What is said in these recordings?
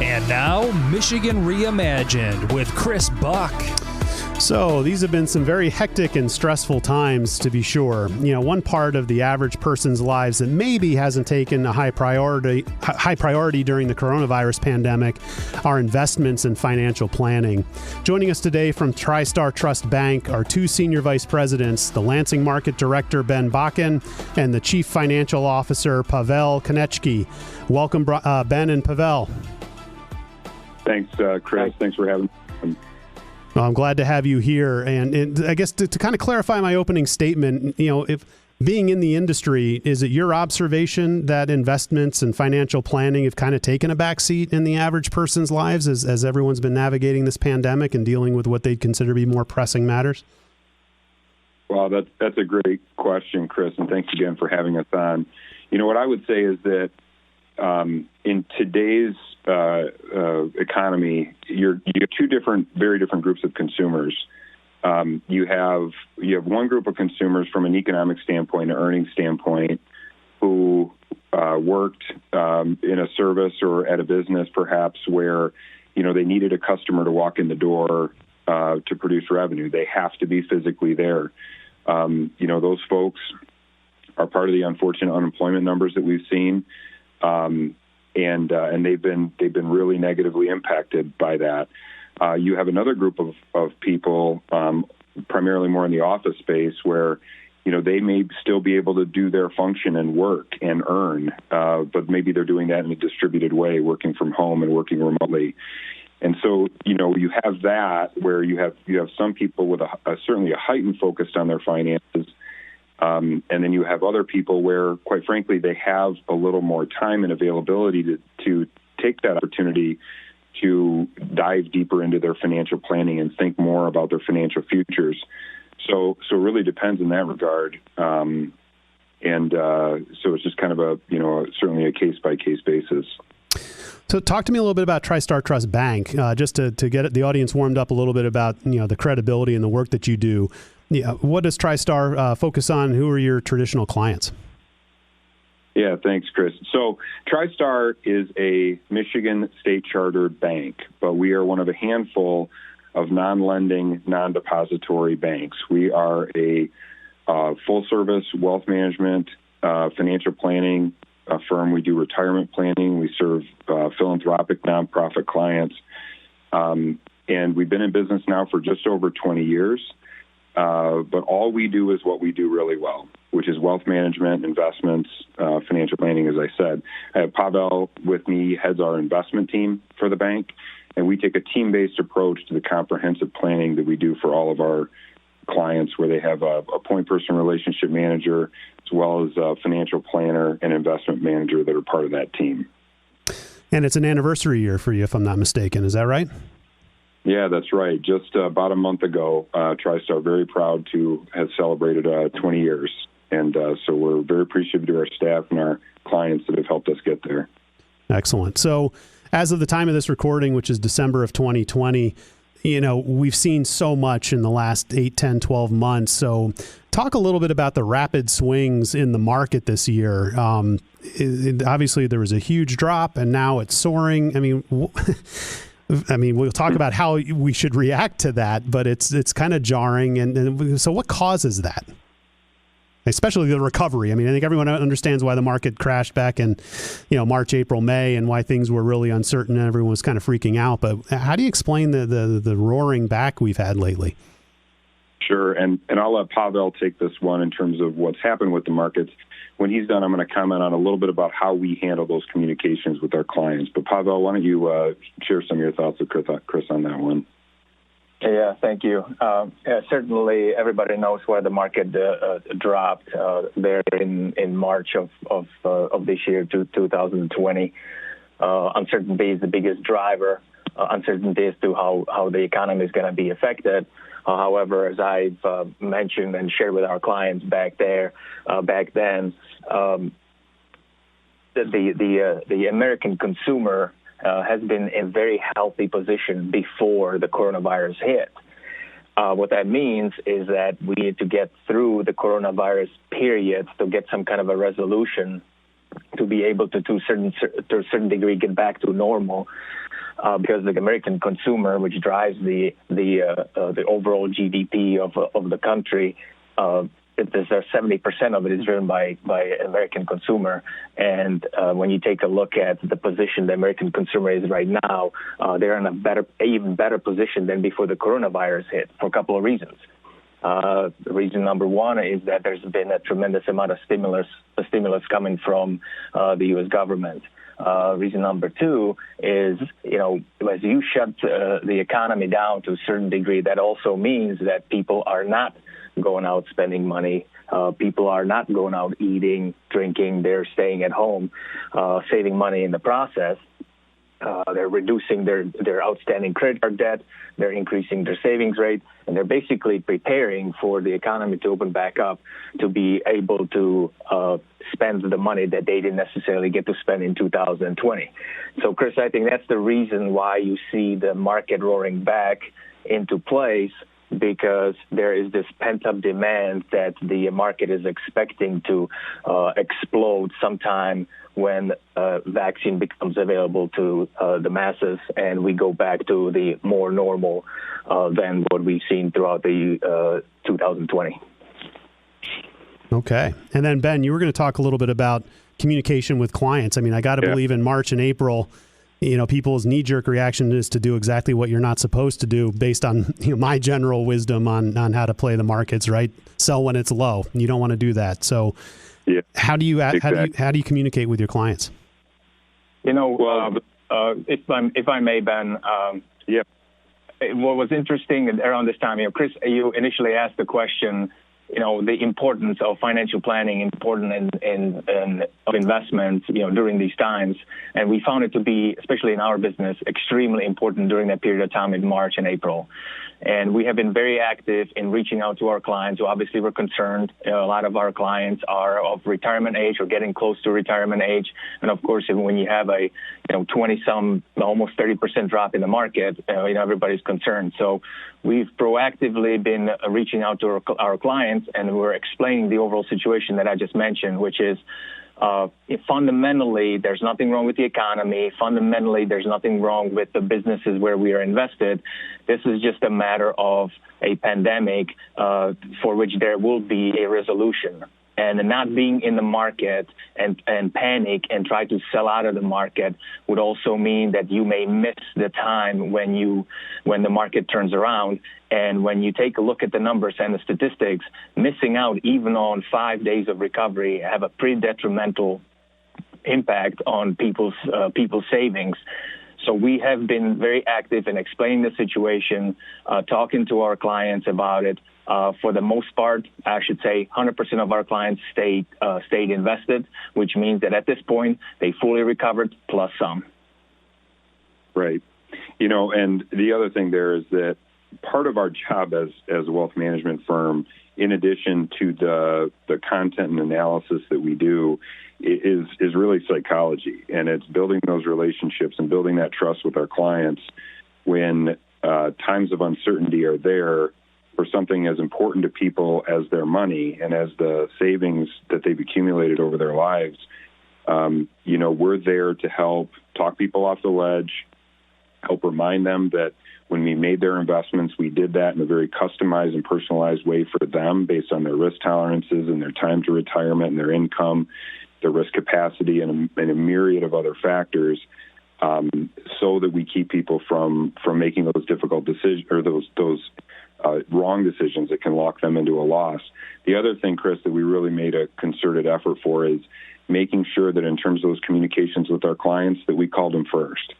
And now, Michigan Reimagined with Chris Buck. So these have been some very hectic and stressful times, to be sure. You know, one part of the average person's lives that maybe hasn't taken a high priority during the coronavirus pandemic are investments and financial planning. Joining us today from TriStar Trust Bank are two senior vice presidents, the Lansing Market Director, Ben Bakken, and the Chief Financial Officer, Pavel Konecny. Welcome, Ben and Pavel. Thanks, Chris. Thanks for having me. Well, I'm glad to have you here. And I guess to kind of clarify my opening statement, you know, if being in the industry, is it your observation that investments and financial planning have kind of taken a back seat in the average person's lives as everyone's been navigating this pandemic and dealing with what they'd consider to be more pressing matters? Well, that's a great question, Chris, and thanks again for having us on. You know, what I would say is that in today's economy, you have two very different groups of consumers. You have one group of consumers from an economic standpoint, an earnings standpoint, who worked in a service or at a business perhaps where, you know, they needed a customer to walk in the door to produce revenue. They have to be physically there. You know, those folks are part of the unfortunate unemployment numbers that we've seen. And they've been really negatively impacted by that. You have another group of people, primarily more in the office space, where, you know, they may still be able to do their function and work and earn, but maybe they're doing that in a distributed way, working from home and working remotely. And so, you know, you have that where you have some people with certainly a heightened focus on their finances. And then you have other people where, quite frankly, they have a little more time and availability to take that opportunity to dive deeper into their financial planning and think more about their financial futures. So it really depends in that regard. So it's just kind of certainly a case-by-case basis. So talk to me a little bit about TriStar Trust Bank, just to get the audience warmed up a little bit about, you know, the credibility and the work that you do. Yeah, what does TriStar focus on? Who are your traditional clients? Yeah, thanks, Chris. So TriStar is a Michigan state-chartered bank, but we are one of a handful of non-lending, non-depository banks. We are a full-service wealth management, financial planning firm. We do retirement planning. We serve philanthropic nonprofit clients. And we've been in business now for just over 20 years. But all we do is what we do really well, which is wealth management, investments, financial planning, as I said. I have Pavel with me, heads our investment team for the bank, and we take a team-based approach to the comprehensive planning that we do for all of our clients, where they have a point person relationship manager, as well as a financial planner and investment manager that are part of that team. And it's an anniversary year for you, if I'm not mistaken. Is that right? Yeah, that's right. Just about a month ago, TriStar, very proud to have celebrated 20 years. And so we're very appreciative to our staff and our clients that have helped us get there. Excellent. So as of the time of this recording, which is December of 2020, you know, we've seen so much in the last 8, 10, 12 months. So talk a little bit about the rapid swings in the market this year. Obviously, there was a huge drop, and now it's soaring. I mean, we'll talk about how we should react to that, but it's kind of jarring. And so what causes that? Especially the recovery. I mean, I think everyone understands why the market crashed back in, you know, March, April, May, and why things were really uncertain and everyone was kind of freaking out. But how do you explain the roaring back we've had lately? Sure. And I'll let Pavel take this one in terms of what's happened with the markets. When he's done, I'm going to comment on a little bit about how we handle those communications with our clients. But Pavel, why don't you share some of your thoughts with Chris on that one? Yeah, thank you. Certainly, everybody knows where the market dropped there in March of this year, 2020. Uncertainty is the biggest driver. Uncertainty as to how the economy is going to be affected. However, as I've mentioned and shared with our clients back then, the American consumer has been in a very healthy position before the coronavirus hit. What that means is that we need to get through the coronavirus period to get some kind of a resolution to be able to a certain degree, get back to normal. Because the American consumer, which drives the overall GDP of the country, 70% of it is driven by American consumer. And when you take a look at the position the American consumer is right now, they're in even better position than before the coronavirus hit for a couple of reasons. Reason number one is that there's been a tremendous amount of stimulus coming from the U.S. government. Reason number two is, as you shut the economy down to a certain degree, that also means that people are not going out spending money. People are not going out eating, drinking. They're staying at home, saving money in the process. They're reducing their outstanding credit card debt. They're increasing their savings rate, and they're basically preparing for the economy to open back up to be able to spend the money that they didn't necessarily get to spend in 2020. So, Chris, I think that's the reason why you see the market roaring back into place, because there is this pent-up demand that the market is expecting to explode sometime when vaccine becomes available to the masses and we go back to the more normal than what we've seen throughout the 2020. Okay. And then, Ben, you were going to talk a little bit about communication with clients. I mean, I got to believe in March and April, people's knee-jerk reaction is to do exactly what you're not supposed to do based on my general wisdom on how to play the markets, right? Sell when it's low. You don't want to do that. So how do you communicate with your clients? If I may, Ben, what was interesting around this time, Chris, you initially asked the question, the importance of financial planning, important of investments, during these times. And we found it to be, especially in our business, extremely important during that period of time in March and April. And we have been very active in reaching out to our clients who obviously were concerned. A lot of our clients are of retirement age or getting close to retirement age. And of course, when you have a 20-some, almost 30% drop in the market, everybody's concerned. So we've proactively been reaching out to our clients, and we're explaining the overall situation that I just mentioned, which is fundamentally, there's nothing wrong with the economy. Fundamentally, there's nothing wrong with the businesses where we are invested. This is just a matter of a pandemic for which there will be a resolution. And not being in the market and panic and try to sell out of the market would also mean that you may miss the time when the market turns around. And when you take a look at the numbers and the statistics, missing out even on 5 days of recovery have a pretty detrimental impact on people's savings. So we have been very active in explaining the situation, talking to our clients about it. For the most part, I should say 100% of our clients stayed invested, which means that at this point, they fully recovered plus some. Right. And the other thing there is that part of our job as a wealth management firm, in addition to the content and analysis that we do, is really psychology. And it's building those relationships and building that trust with our clients when times of uncertainty are there for something as important to people as their money and as the savings that they've accumulated over their lives. We're there to help talk people off the ledge, help remind them that when we made their investments, we did that in a very customized and personalized way for them based on their risk tolerances and their time to retirement and their income, their risk capacity, and a myriad of other factors, so that we keep people from making those difficult decisions or those wrong decisions that can lock them into a loss. The other thing, Chris, that we really made a concerted effort for is making sure that in terms of those communications with our clients that we called them first.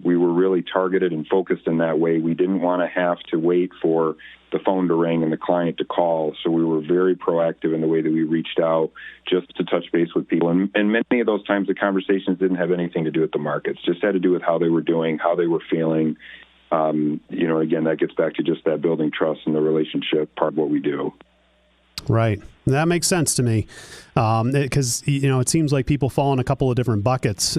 We were really targeted and focused in that way. We didn't want to have to wait for the phone to ring and the client to call. So we were very proactive in the way that we reached out just to touch base with people. And many of those times the conversations didn't have anything to do with the markets, just had to do with how they were doing, how they were feeling. Again, that gets back to just that building trust and the relationship part of what we do. Right. That makes sense to me because, it seems like people fall in a couple of different buckets.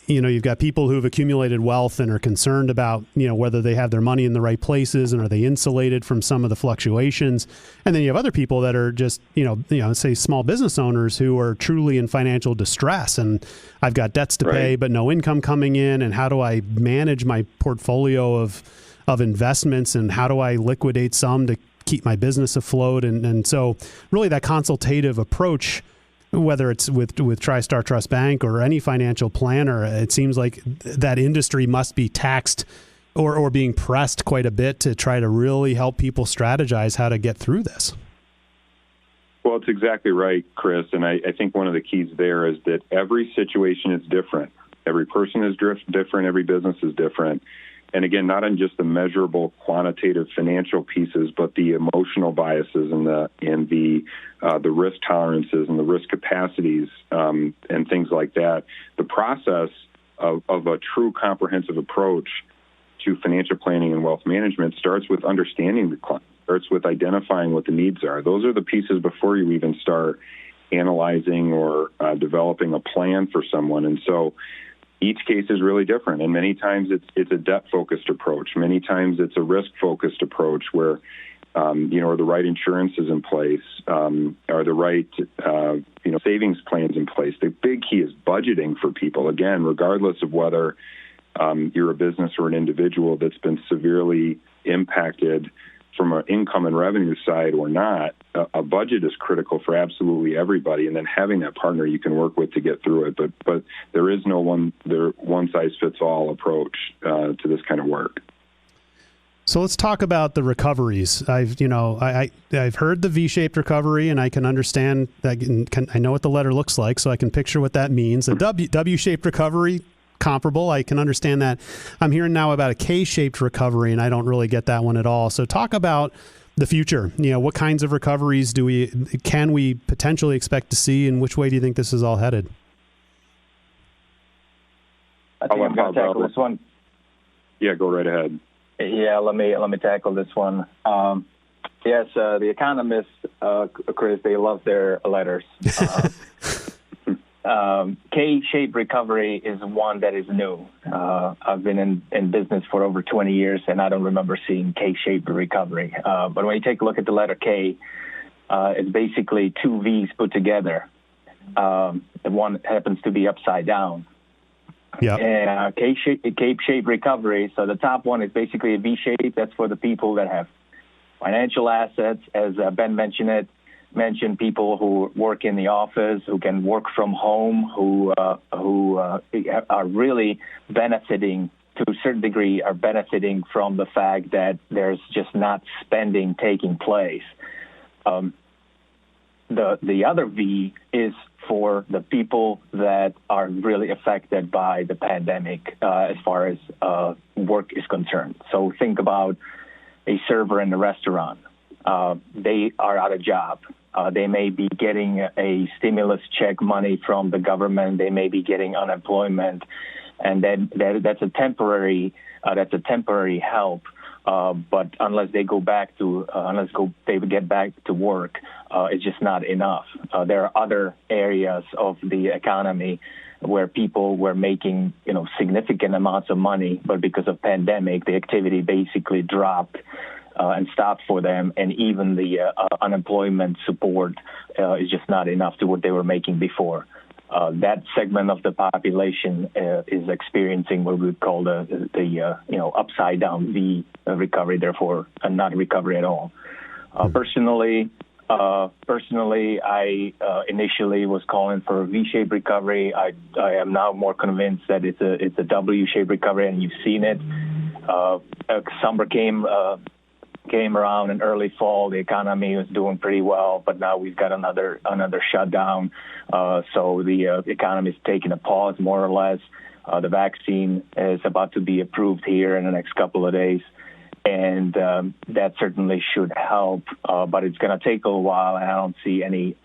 you've got people who've accumulated wealth and are concerned about, whether they have their money in the right places and are they insulated from some of the fluctuations. And then you have other people that are just, say small business owners who are truly in financial distress. And I've got debts to pay, but no income coming in. And how do I manage my portfolio of investments, and how do I liquidate some to keep my business afloat? And so really that consultative approach, whether it's with TriStar Trust Bank or any financial planner, it seems like that industry must be taxed or being pressed quite a bit to try to really help people strategize how to get through this. Well, it's exactly right, Chris. And I think one of the keys there is that every situation is different. Every person is different. Every business is different. And again, not on just the measurable quantitative financial pieces, but the emotional biases and the risk tolerances and the risk capacities and things like that. The process of a true comprehensive approach to financial planning and wealth management starts with understanding the client, starts with identifying what the needs are. Those are the pieces before you even start analyzing or developing a plan for someone. And so each case is really different, and many times it's a debt-focused approach. Many times it's a risk-focused approach where, are the right insurances in place, are the right, savings plans in place. The big key is budgeting for people. Again, regardless of whether you're a business or an individual that's been severely impacted from an income and revenue side or not, a budget is critical for absolutely everybody, and then having that partner you can work with to get through it. But there is no one-size-fits-all approach to this kind of work. So let's talk about the recoveries. I've heard the V-shaped recovery, and I can understand that. I know what the letter looks like, so I can picture what that means. A W-shaped recovery, comparable. I can understand that. I'm hearing now about a K-shaped recovery, and I don't really get that one at all. So talk about the future. What kinds of recoveries can we potentially expect to see, and which way do you think this is all headed? I think I'm going to tackle this one. Yeah, go right ahead. Yeah, let me tackle this one. Yes, the economists, Chris, they love their letters. K-shaped recovery is one that is new. I've been in business for over 20 years, and I don't remember seeing K-shaped recovery. But when you take a look at the letter K, it's basically two V's put together. One happens to be upside down. Yeah. And K-shaped recovery, so the top one is basically a V-shape. That's for the people that have financial assets, as Ben mentioned people who work in the office, who can work from home, who are really benefiting to a certain degree, are benefiting from the fact that there's just not spending taking place. The other V is for the people that are really affected by the pandemic as far as work is concerned. So think about a server in a restaurant. They are out of job. They may be getting a stimulus check money from the government. They may be getting unemployment, and then that's a temporary help. But unless they get back to work, it's just not enough. There are other areas of the economy where people were making significant amounts of money, but because of pandemic, the activity basically dropped and stopped for them, and even the unemployment support is just not enough to what they were making before. That segment of the population is experiencing what we would call the upside down V recovery, therefore not recovery at all. Personally, I initially was calling for a V-shaped recovery. I am now more convinced that it's a W-shaped recovery, and you've seen it. Summer came around in early fall. The economy was doing pretty well, but now we've got another shutdown. So the economy is taking a pause, more or less. The vaccine is about to be approved here in the next couple of days, and that certainly should help. But it's going to take a little while, and I don't see any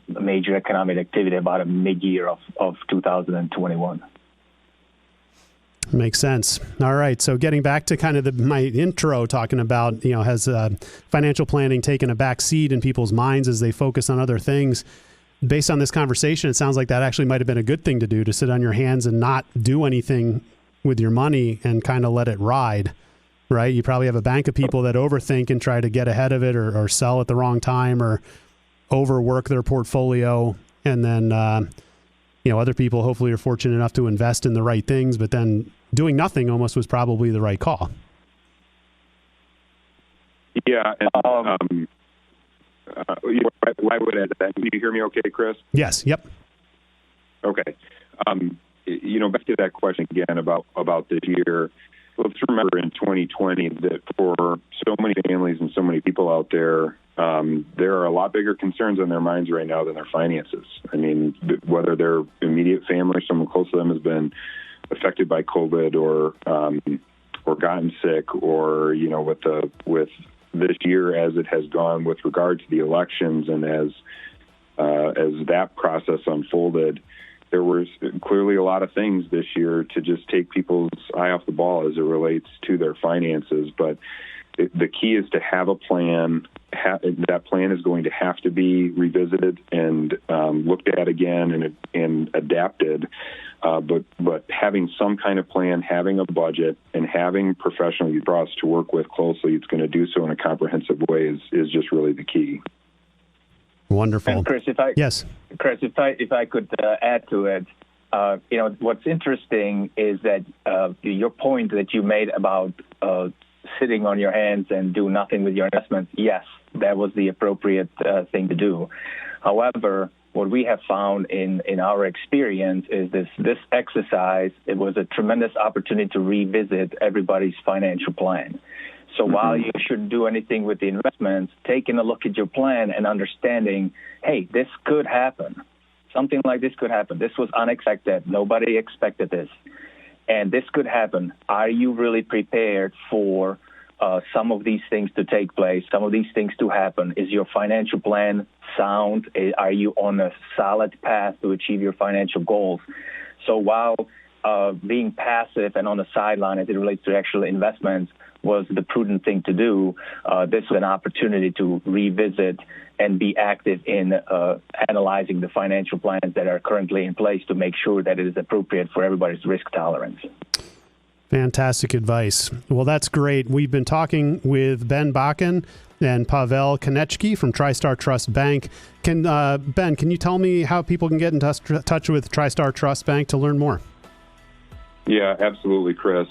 major economic activity about a mid-year of 2021. Makes sense. All right. So getting back to kind of my intro, talking about, has financial planning taken a back seat in people's minds as they focus on other things? based on this conversation, it sounds like that actually might have been a good thing to do, to sit on your hands and not do anything with your money and kind of let it ride, right? You probably have a bank of people that overthink and try to get ahead of it, or sell at the wrong time, or overwork their portfolio. And then, other people hopefully are fortunate enough to invest in the right things, but then doing nothing almost was probably the right call. Yeah. And, I would add that. Can you hear me okay, Chris? Yes. Yep. Okay. Back to that question again about this year. Let's remember in 2020 that for so many families and so many people out there, there are a lot bigger concerns on their minds right now than their finances. I mean, whether their immediate family or someone close to them has been affected by COVID or gotten sick, or with this year as it has gone with regard to the elections, and as that process unfolded, there was clearly a lot of things this year to just take people's eye off the ball as it relates to their finances. But the key is to have a plan. That plan is going to have to be revisited and looked at again and adapted. But having some kind of plan, having a budget, and having professional you trust to work with closely, it's going to do so in a comprehensive way is just really the key. Wonderful. And Chris, if I could add to it, what's interesting is that your point that you made about sitting on your hands and do nothing with your investments, yes, that was the appropriate thing to do. However, what we have found in our experience is this exercise, it was a tremendous opportunity to revisit everybody's financial plan. So while you shouldn't do anything with the investments, taking a look at your plan and understanding, hey, this could happen. Something like this could happen. This was unexpected. Nobody expected this. And this could happen. Are you really prepared for some of these things to take place, some of these things to happen? Is your financial plan sound? Are you on a solid path to achieve your financial goals? So while being passive and on the sideline as it relates to actual investments was the prudent thing to do, this was an opportunity to revisit and be active in analyzing the financial plans that are currently in place to make sure that it is appropriate for everybody's risk tolerance. Fantastic advice. Well, that's great. We've been talking with Ben Bakken and Pavel Konecny from TriStar Trust Bank. Ben, can you tell me how people can get in touch with TriStar Trust Bank to learn more? Yeah, absolutely, Chris.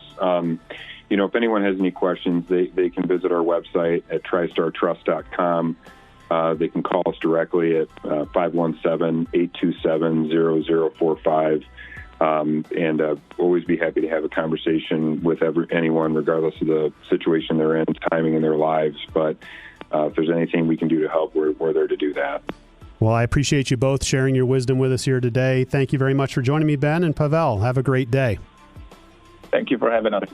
If anyone has any questions, they can visit our website at tristartrust.com. They can call us directly at 517-827-0045. And always be happy to have a conversation with anyone, regardless of the situation they're in, timing in their lives. But if there's anything we can do to help, we're there to do that. Well, I appreciate you both sharing your wisdom with us here today. Thank you very much for joining me, Ben and Pavel. Have a great day. Thank you for having us.